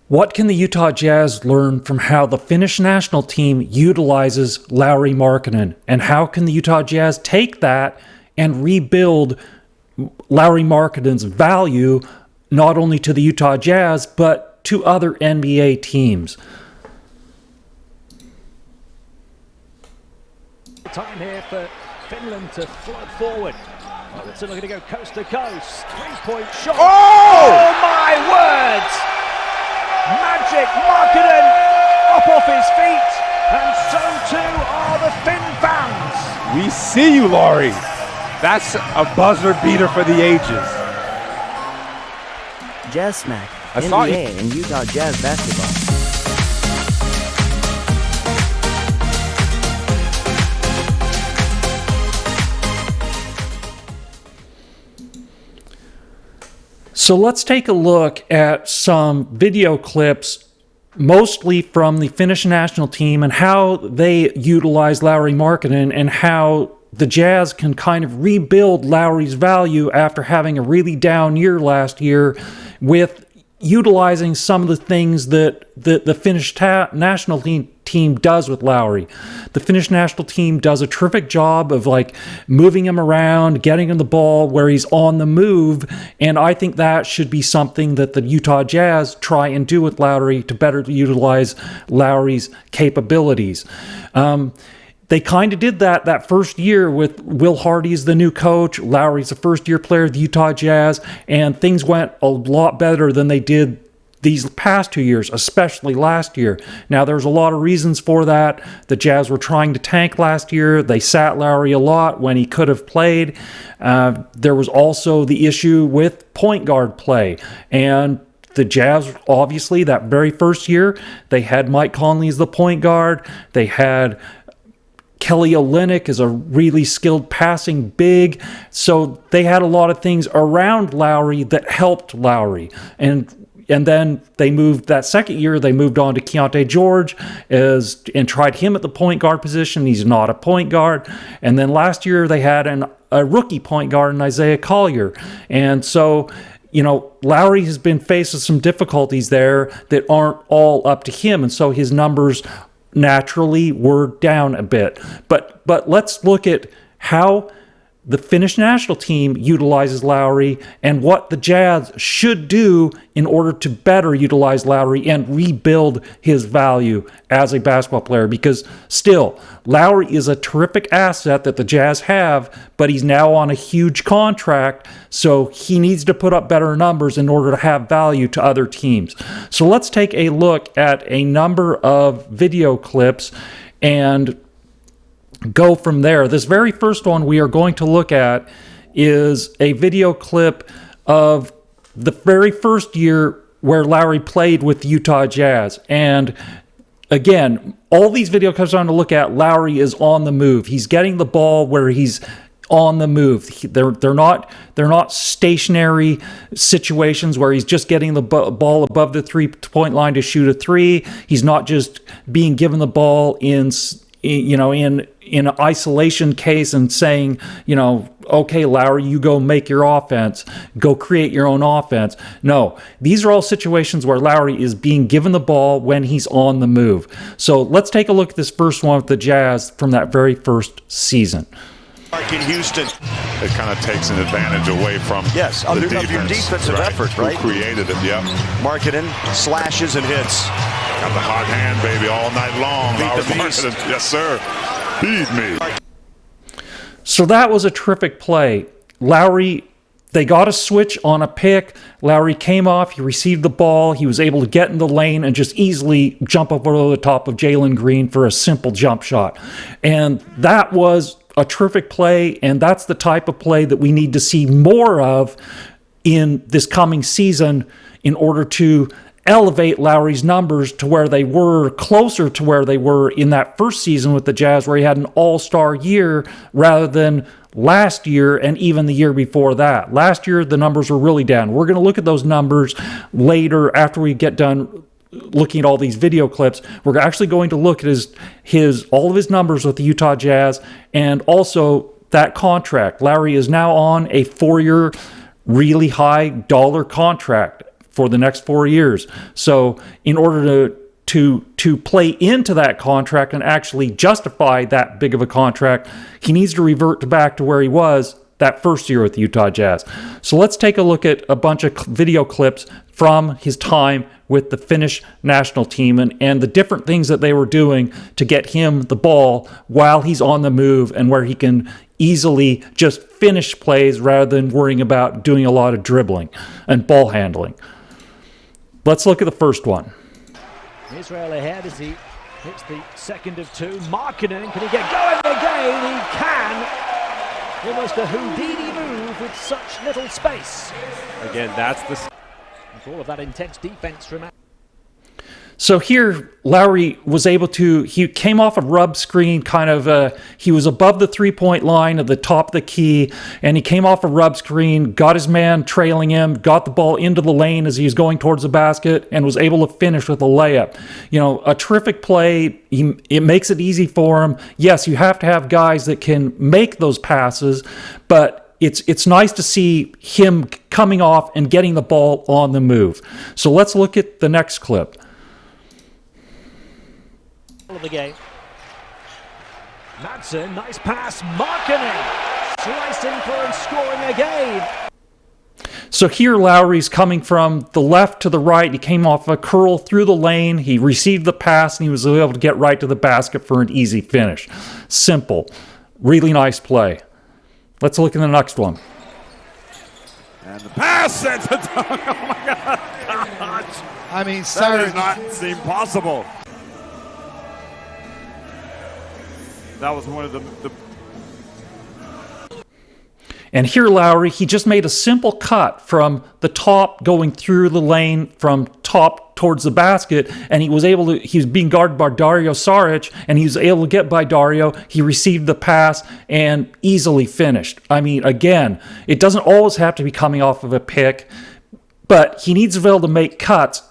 What can the Utah Jazz learn from how the Finnish national team utilizes Lauri Markkanen? And how can the Utah Jazz take that and rebuild Lauri Markkanen's value not only to the Utah Jazz, but to other NBA teams? Time here for Finland to float forward. Robertson looking to go coast to coast. Three-point shot. Oh my word! Magic Markkanen up off his feet, and so too are the Finn fans. We see you, Lauri. That's a buzzer beater for the ages. Jazz Smack, NBA and Utah Jazz basketball. So let's take a look at some video clips, mostly from the Finnish national team, and how they utilize Lauri Markkanen and how the Jazz can kind of rebuild Lauri's value after having a really down year last year with utilizing some of the things that the Finnish national team does with Lauri. The Finnish national team does a terrific job of like moving him around, getting him the ball where he's on the move, and I think that should be something that the Utah Jazz try and do with Lauri to better utilize Lauri's capabilities. They kind of did that first year with Will Hardy's the new coach. Lauri's the first-year player of the Utah Jazz, and things went a lot better than they did these past 2 years, especially last year. Now, there's a lot of reasons for that. The Jazz were trying to tank last year. They sat Lauri a lot when he could have played. There was also the issue with point guard play, and the Jazz, obviously, that very first year, they had Mike Conley as the point guard. They had Kelly Olynyk is a really skilled passing big. So they had a lot of things around Lauri that helped Lauri. And then they moved that second year, they moved on to Keontae George and tried him at the point guard position. He's not a point guard. And then last year they had a rookie point guard in Isaiah Collier. And so, you know, Lauri has been faced with some difficulties there that aren't all up to him. And so his numbers naturally were down a bit. But let's look at how the Finnish national team utilizes Lauri and what the Jazz should do in order to better utilize Lauri and rebuild his value as a basketball player. Because still, Lauri is a terrific asset that the Jazz have, but he's now on a huge contract, so he needs to put up better numbers in order to have value to other teams. So let's take a look at a number of video clips and go from there. This very first one we are going to look at is a video clip of the very first year where Lauri played with the Utah Jazz. And again, all these video clips I'm going to look at, Lauri is on the move. He's getting the ball where he's on the move. They're not stationary situations where he's just getting the ball above the three-point line to shoot a three. He's not just being given the ball in an isolation case and saying, okay, Lauri, you go make your offense, go create your own offense. No, these are all situations where Lauri is being given the ball when he's on the move. So let's take a look at this first one with the Jazz from that very first season. In Houston, it kind of takes an advantage away from of your defensive effort, right? Who created it, yeah. Markkanen slashes and hits. Got the hot hand, baby, all night long. Yes, sir. Feed me. So that was a terrific play. Lauri, they got a switch on a pick. Lauri came off. He received the ball. He was able to get in the lane and just easily jump up over the top of Jalen Green for a simple jump shot. And that was a terrific play, and that's the type of play that we need to see more of in this coming season in order to elevate Lauri's numbers to where they were, closer to where they were in that first season with the Jazz, where he had an all-star year rather than last year and even the year before that. Last year, the numbers were really down. We're going to look at those numbers later after we get done looking at all these video clips. We're actually going to look at all of his numbers with the Utah Jazz and also that contract. Lauri is now on a 4-year, really high dollar contract. for the next 4 years. So in order to play into that contract and actually justify that big of a contract, he needs to revert back to where he was that first year with the Utah Jazz. So let's take a look at a bunch of video clips from his time with the Finnish national team and the different things that they were doing to get him the ball while he's on the move and where he can easily just finish plays rather than worrying about doing a lot of dribbling and ball handling. Let's look at the first one. Israel ahead as he hits the second of two. Markkanen, can he get going again? He can. Almost a Houdini move with such little space. Again, that's the... With all of that intense defense from... So here, Lauri was able to, he came off a rub screen, kind of, he was above the three-point line at the top of the key, and he came off a rub screen, got his man trailing him, got the ball into the lane as he was going towards the basket, and was able to finish with a layup. You know, a terrific play. It makes it easy for him. Yes, you have to have guys that can make those passes, but it's nice to see him coming off and getting the ball on the move. So let's look at the next clip. Of the game. Madsen, nice pass. Markkanen slicing through and scoring again. So here Lauri's coming from the left to the right. He came off a curl through the lane. He received the pass and he was able to get right to the basket for an easy finish. Simple. Really nice play. Let's look at the next one. And the pass sends it down. Oh my God. I mean, That does not seem possible. That was one of the And here Lauri, he just made a simple cut from the top going through the lane from top towards the basket, and he was being guarded by Dario Saric, and he was able to get by Dario. He received the pass and easily finished. I mean, again, it doesn't always have to be coming off of a pick, but he needs to be able to make cuts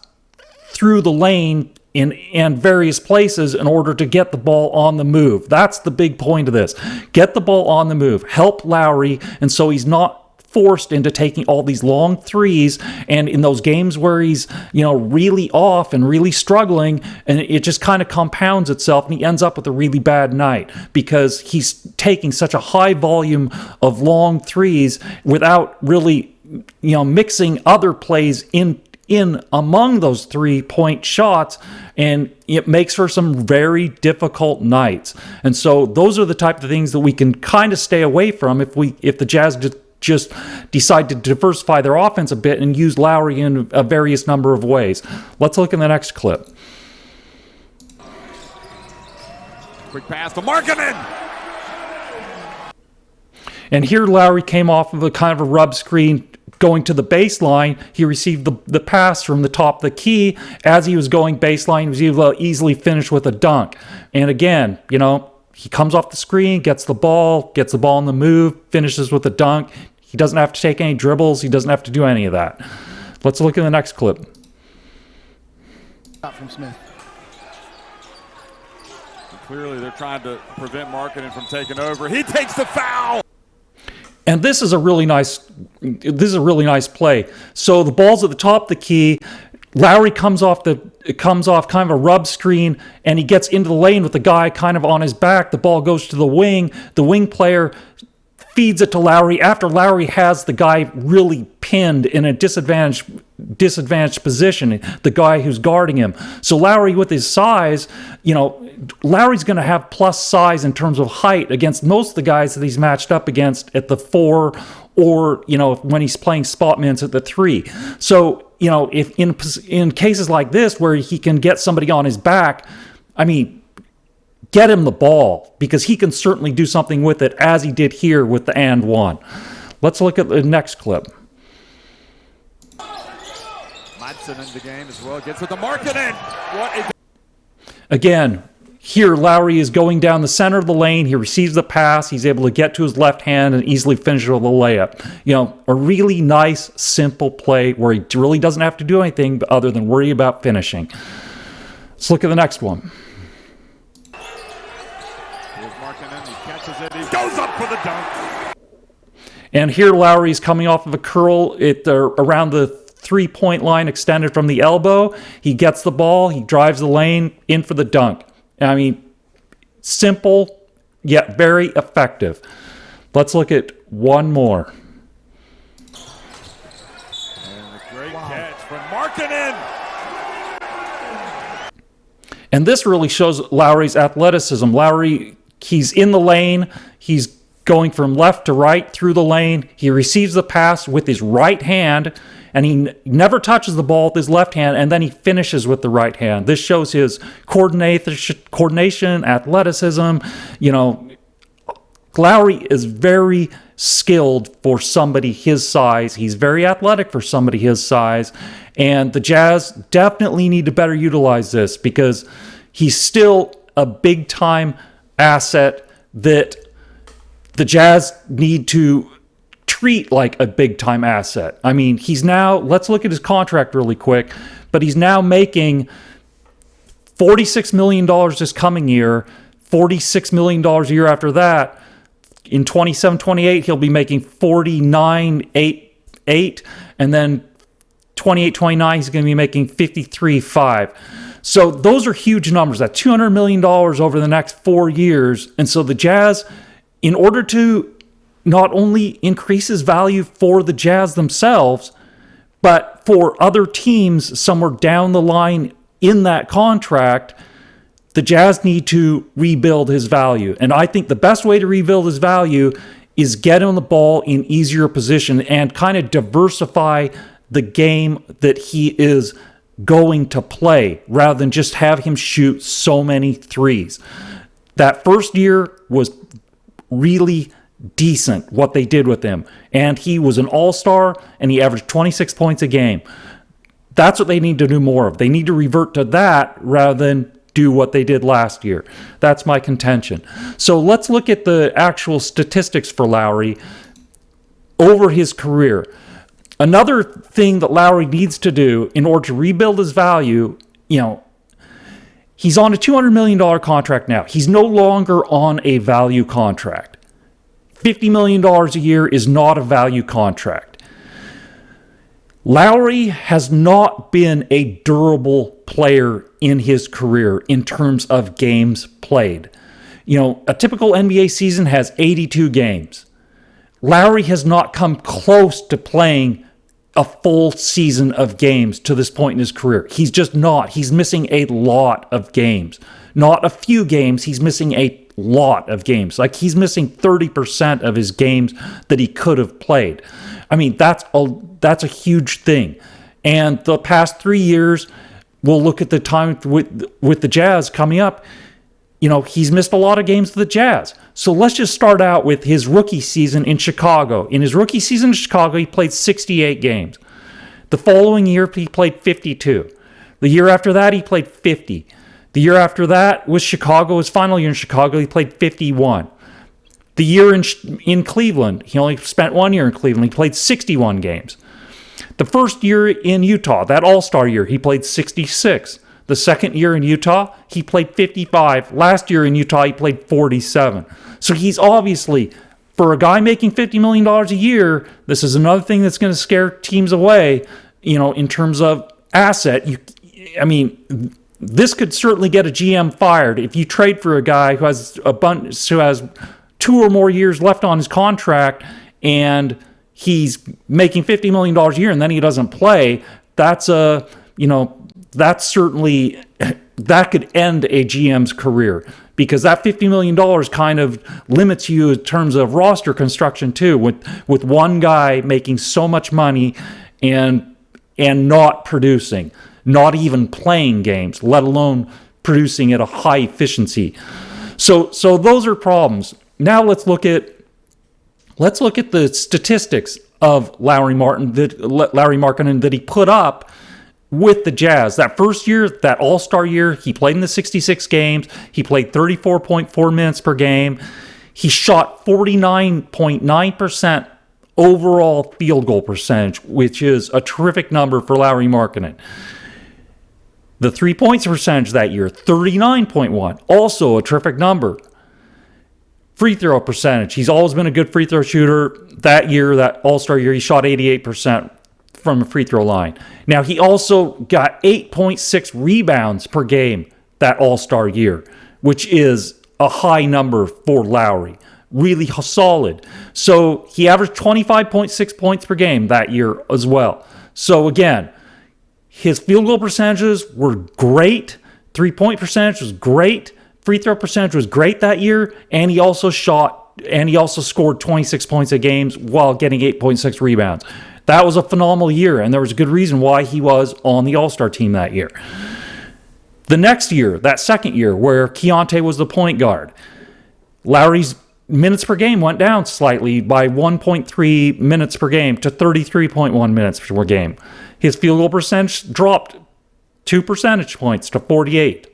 through the lane in various places in order to get the ball on the move. That's the big point of this. Get the ball on the move. Help Lauri, and so he's not forced into taking all these long threes, and in those games where he's, you know, really off and really struggling, and it just kind of compounds itself, and he ends up with a really bad night because he's taking such a high volume of long threes without really, you know, mixing other plays in among those 3-point shots, and it makes for some very difficult nights. And so those are the type of things that we can kind of stay away from if the Jazz just decide to diversify their offense a bit and use Lauri in a various number of ways. Let's look at the next clip. quick pass to Markkanen. And here Lauri came off of a kind of a rub screen going to the baseline. He received the pass from the top of the key. As he was going baseline, he was able to easily finish with a dunk. And again, you know, he comes off the screen, gets the ball on the move, finishes with a dunk. He doesn't have to take any dribbles. He doesn't have to do any of that. Let's look at the next clip. From Smith. Clearly, they're trying to prevent Markkanen from taking over. He takes the foul. And this is a really nice play. So the ball's at the top of the key. Lauri comes off kind of a rub screen, and he gets into the lane with the guy kind of on his back. The ball goes to the wing. The wing player feeds it to Lauri after Lauri has the guy really pinned in a disadvantaged position, the guy who's guarding him. So Lauri, with his size, you know, Lauri's going to have plus size in terms of height against most of the guys that he's matched up against at the 4, or, you know, when he's playing spot minutes at the 3. So, you know, if in cases like this where he can get somebody on his back, I mean, get him the ball, because he can certainly do something with it, as he did here with the and one. Let's look at the next clip. Madsen in the game as well. Gets with the Markkanen. Again, here Lauri is going down the center of the lane. He receives the pass. He's able to get to his left hand and easily finish with a layup. You know, a really nice, simple play where he really doesn't have to do anything other than worry about finishing. Let's look at the next one. Here's Markkanen. He catches it. He goes up for the dunk. And here Lauri's coming off of a curl at around the 3-point line extended from the elbow. He gets the ball, he drives the lane in for the dunk. I mean, simple, yet very effective. Let's look at one more. Great catch from Markkanen. And this really shows Lauri's athleticism. Lauri, he's in the lane. He's going from left to right through the lane. He receives the pass with his right hand, and he never touches the ball with his left hand, and then he finishes with the right hand. This shows his coordination, athleticism. You know, Lauri is very skilled for somebody his size. He's very athletic for somebody his size. And the Jazz definitely need to better utilize this because he's still a big-time asset that the Jazz need to treat like a big-time asset. I mean, he's now, let's look at his contract really quick, but he's now making $46 million this coming year, $46 million a year after that. In 27-28, he'll be making $49.8, and then 28-29, he's going to be making $53.5. So those are huge numbers. That's $200 million over the next 4 years. And so the Jazz, in order to not only increase his value for the Jazz themselves, but for other teams somewhere down the line in that contract, the Jazz need to rebuild his value. And I think the best way to rebuild his value is get him the ball in easier position and kind of diversify the game that he is going to play rather than just have him shoot so many threes. That first year was really decent, what they did with him. And he was an all-star, and he averaged 26 points a game. That's what they need to do more of. They need to revert to that rather than do what they did last year. That's my contention. So let's look at the actual statistics for Lauri over his career. Another thing that Lauri needs to do in order to rebuild his value, you know, he's on a $200 million contract now. He's no longer on a value contract. $50 million a year is not a value contract. Lauri has not been a durable player in his career in terms of games played. You know, a typical NBA season has 82 games. Lauri has not come close to playing a full season of games to this point in his career. He's just not. He's missing a lot of games. Not a few games. He's missing a lot of games. Like, he's missing 30% of his games that he could have played. I mean, that's a huge thing. And the past 3 years, we'll look at the time with the Jazz coming up. You know, he's missed a lot of games with the Jazz. So let's just start out with his rookie season in Chicago. In his rookie season in Chicago, he played 68 games. The following year, he played 52. The year after that, he played 50. The year after that was Chicago. His final year in Chicago, he played 51. The year in Cleveland, he only spent 1 year in Cleveland. He played 61 games. The first year in Utah, that All-Star year, he played 66. The second year in Utah, he played 55. Last year in Utah, he played 47. So he's obviously, for a guy making $50 million a year, this is another thing that's going to scare teams away, you know, in terms of asset. I mean, this could certainly get a GM fired if you trade for a guy who has 2 or more years left on his contract and he's making $50 million a year and then he doesn't play. That's certainly, that could end a GM's career because that $50 million kind of limits you in terms of roster construction too, with one guy making so much money and not producing, not even playing games, let alone producing at a high efficiency. So those are problems. Now let's look at the statistics of Lauri Markkanen that he put up with the Jazz. That first year, that All-Star year, he played in the 66 games. He played 34.4 minutes per game. He shot 49.9% overall field goal percentage, which is a terrific number for Lauri Markkanen. The three-point percentage that year, 39.1, also a terrific number. Free throw percentage, he's always been a good free throw shooter. That year, that All-Star year, he shot 88% from a free throw line. Now, he also got 8.6 rebounds per game that All-Star year, which is a high number for Lauri. Really solid. So he averaged 25.6 points per game that year as well. So again, his field goal percentages were great. 3-point percentage was great. Free throw percentage was great that year. And he also scored 26 points a game while getting 8.6 rebounds. That was a phenomenal year, and there was a good reason why he was on the All-Star team that year. The next year, that second year, where Keontae was the point guard, Lauri's minutes per game went down slightly by 1.3 minutes per game to 33.1 minutes per game. His field goal percentage dropped 2 percentage points to 48.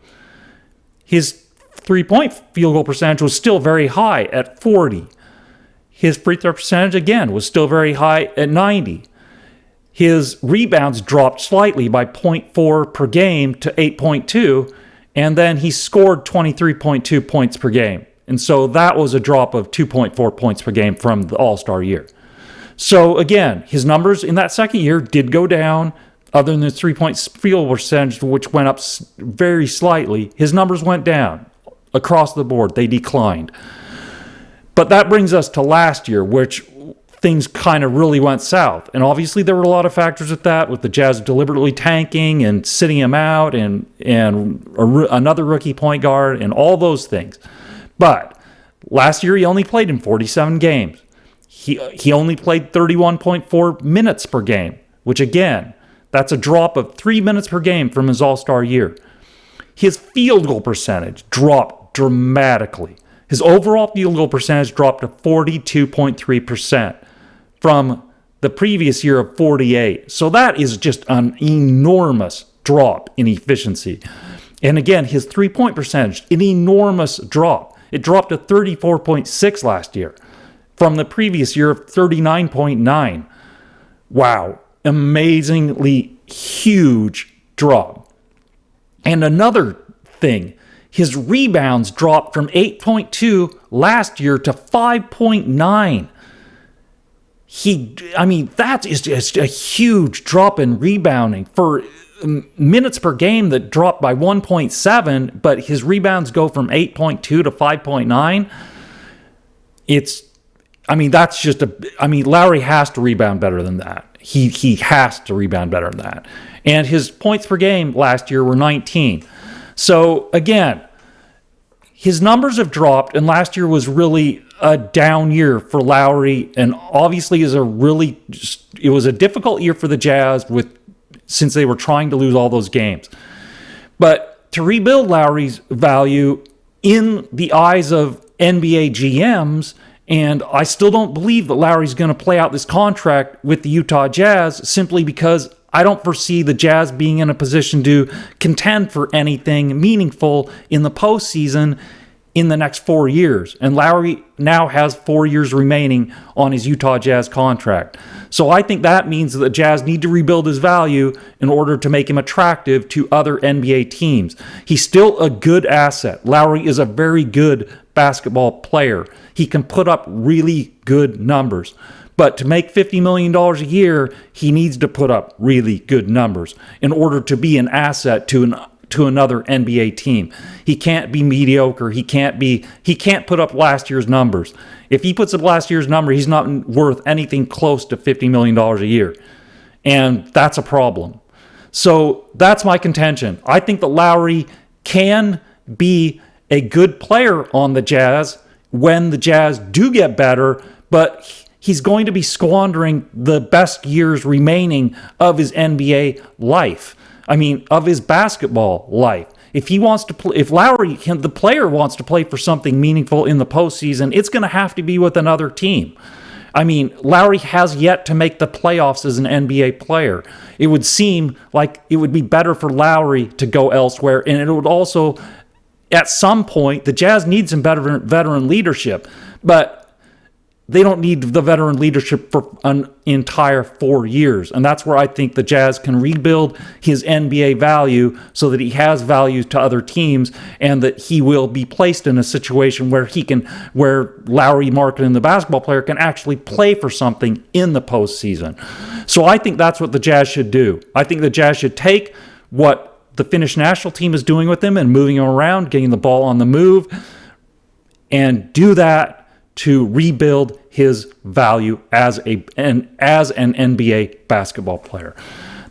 His three-point field goal percentage was still very high at 40. His free throw percentage, again, was still very high at 90. His rebounds dropped slightly by 0.4 per game to 8.2, and then he scored 23.2 points per game. And so that was a drop of 2.4 points per game from the All-Star year. So again, his numbers in that second year did go down, other than the 3-point field goal percentage, which went up very slightly. His numbers went down across the board. They declined. But that brings us to last year, which things kind of really went south. And obviously there were a lot of factors with that, with the Jazz deliberately tanking and sitting him out and another rookie point guard and all those things. But last year he only played in 47 games. He only played 31.4 minutes per game, which again, that's a drop of 3 minutes per game from his All-Star year. His field goal percentage dropped dramatically. His overall field goal percentage dropped to 42.3% from the previous year of 48. So that is just an enormous drop in efficiency. And again, his three-point percentage, an enormous drop. It dropped to 34.6 last year from the previous year of 39.9. Wow, amazingly huge drop. And another thing, his rebounds dropped from 8.2 last year to 5.9. That is just a huge drop in rebounding for minutes per game that dropped by 1.7, but his rebounds go from 8.2 to 5.9. Lauri has to rebound better than that. He has to rebound better than that. And his points per game last year were 19. So again, his numbers have dropped, and last year was really a down year for Lauri, and obviously it was a difficult year for the Jazz since they were trying to lose all those games. But to rebuild Lauri's value in the eyes of NBA GMs, and I still don't believe that Lauri's going to play out this contract with the Utah Jazz simply because I don't foresee the Jazz being in a position to contend for anything meaningful in the postseason in the next 4 years. And Lauri now has 4 years remaining on his Utah Jazz contract. So I think that means that the Jazz need to rebuild his value in order to make him attractive to other NBA teams. He's still a good asset. Lauri is a very good basketball player. He can put up really good numbers. But to make $50 million a year, he needs to put up really good numbers in order to be an asset to another NBA team. He can't be mediocre. He can't put up last year's numbers. If he puts up last year's number, he's not worth anything close to $50 million a year. And that's a problem. So that's my contention. I think that Lauri can be a good player on the Jazz when the Jazz do get better, but he's going to be squandering the best years remaining of his NBA life. Of his basketball life. If Lauri, the player, wants to play for something meaningful in the postseason, it's going to have to be with another team. Lauri has yet to make the playoffs as an NBA player. It would seem like it would be better for Lauri to go elsewhere, and it would also, at some point, the Jazz need some better veteran leadership. But they don't need the veteran leadership for an entire 4 years. And that's where I think the Jazz can rebuild his NBA value so that he has value to other teams, and that he will be placed in a situation where where Lauri Markkanen, the basketball player, can actually play for something in the postseason. So I think that's what the Jazz should do. I think the Jazz should take what the Finnish national team is doing with him and moving him around, getting the ball on the move, and do that to rebuild his value as an NBA basketball player.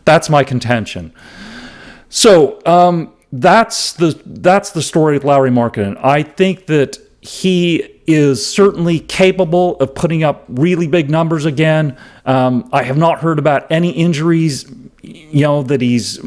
That's my contention. So that's the story with Lauri Markkanen. I think that he is certainly capable of putting up really big numbers again. I have not heard about any injuries, that he's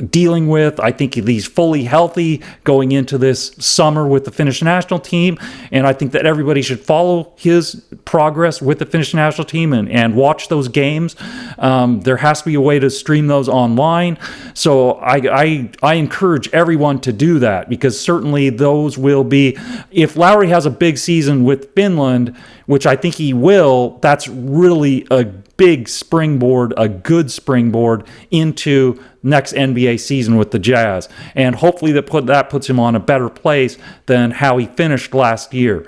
dealing with. I think he's fully healthy going into this summer with the Finnish national team, and I think that everybody should follow his progress with the Finnish national team and watch those games. There has to be a way to stream those online, so I encourage everyone to do that, because certainly those will be, if Lauri has a big season with Finland, which I think he will, that's really a big springboard, a good springboard into next NBA season with the Jazz. And hopefully that puts him on a better place than how he finished last year.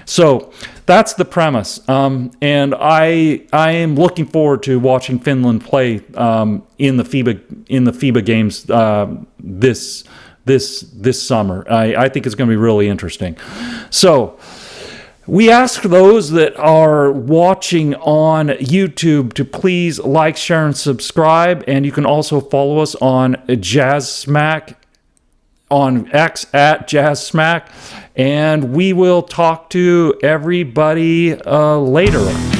So that's the premise. And I am looking forward to watching Finland play in the FIBA games this summer. I think it's going to be really interesting. So we ask those that are watching on YouTube to please like, share, and subscribe. And you can also follow us on Jazz Smack on X at Jazz Smack. And we will talk to everybody later.